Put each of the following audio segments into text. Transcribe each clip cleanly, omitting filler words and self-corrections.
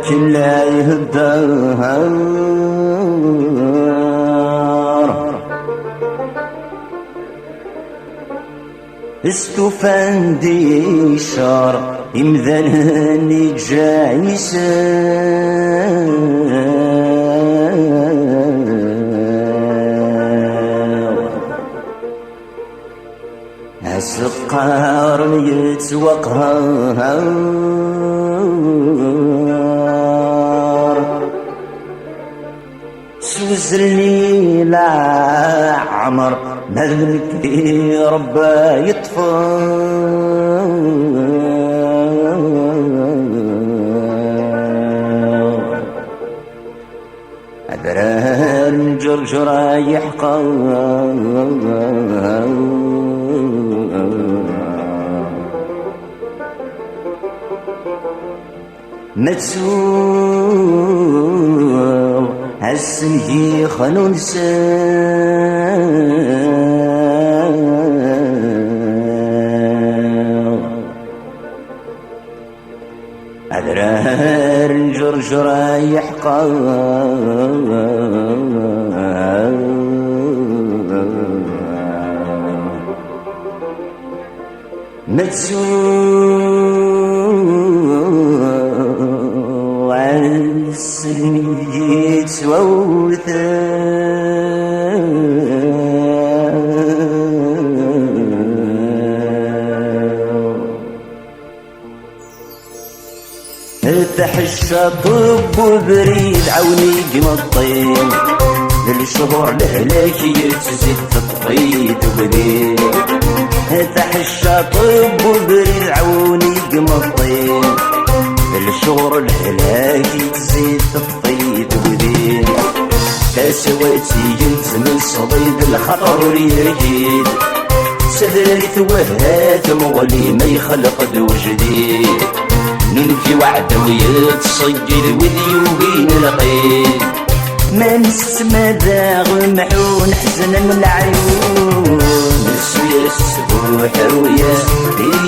لكن لا يهدر استفان دي شار يمذلني السقار يتوقهر سوزلني لا عمر مذلك دي ربا يطفر أدرار جرجرة يحقر متسوق هالسنهي خلون أدرار جرجرة يحقر متسوق عالسنهي فتح الشطب وبريد عوني قمطين للشهور لهلاك يتزيد تطفيد وبريد فتح الشطب وبريد عوني قمطين للشهور لهلاك يتزيد تطفيد وبريد كسواتي يلزم الصديد الخطر يجيد سذري ثوهات مغلي ما يخلق ذو جديد ننفي وعد ويتصيد وذيوبين القيد ما نسمى ذاغ محون حزن من العيون نسوي السبوح رويا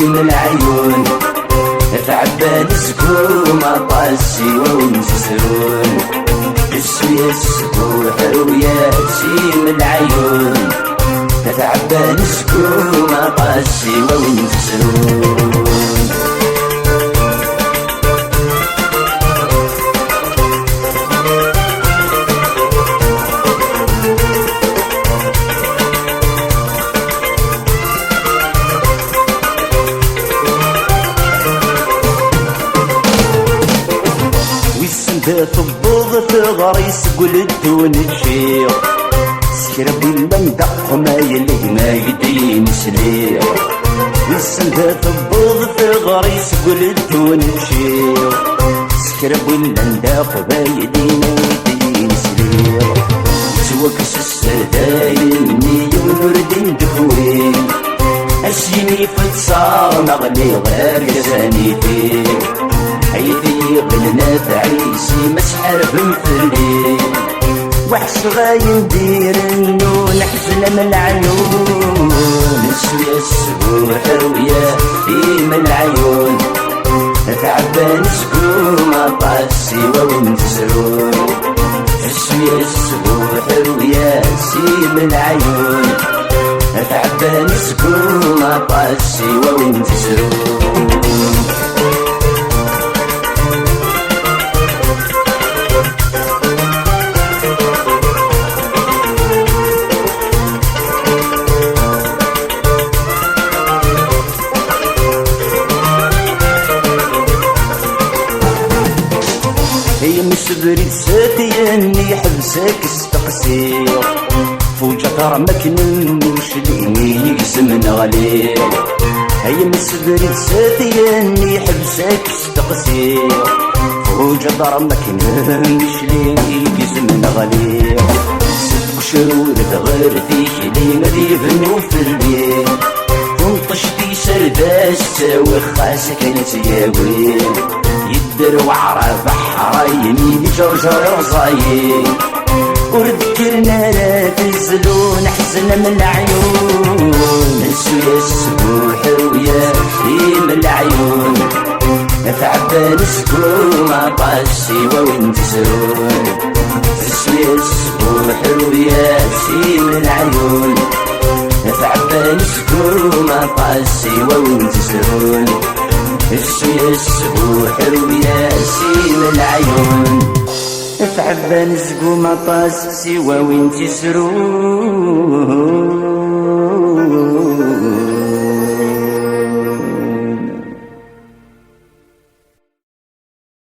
من العيون تعبان سكوم طاسي ونسرون نسوي السبوح رويا من العيون تعبان سكوم طاسي ونسرون تبوظ في غريس قلدون الشيخ سكرب إلا ندق ما يلي ما يدين سليح والسنة تبوظ في غريس قلدون الشيخ سكرب إلا ندق ما يدين سليح توكس السدايل نيو نردين دفوين أسيني فتصار مغلي غير جزانيتي عيدي غلنا تعيسي مسحر بمثلي وحش غاين دير النون حزن من العيون نسوي السبوح رويا من العيون تعبان سكوم طاسي ونسرون نسوي السبوح رويا من العيون تعبان سكوم طاسي ونسرون هي مسبري ساتيني حبسك استقسير فوجة رمك نموش ليني يقسم نغلير هي مسبري ساتيني حبسك استقسير فوجة رمك نموش ليني يقسم نغلير ست شرور غير فيك لي مذيب نوفر ليه ونطشتي سرداس تساوي خاسك كانت ياوين يدر وعرف حرايمي جرجر رصايين وذكرنا لا تنزلون حزن من العيون نسوي السبوح ويا من العيون تعبان سكوم عطاس سوا وين تسرون تسويس وحلو ياسي من العيون تعبان سكوم عطاس سوا وين تسرون تسويس وحلو ياسي من العيون تعبان سكوم عطاس سوا وين تسرون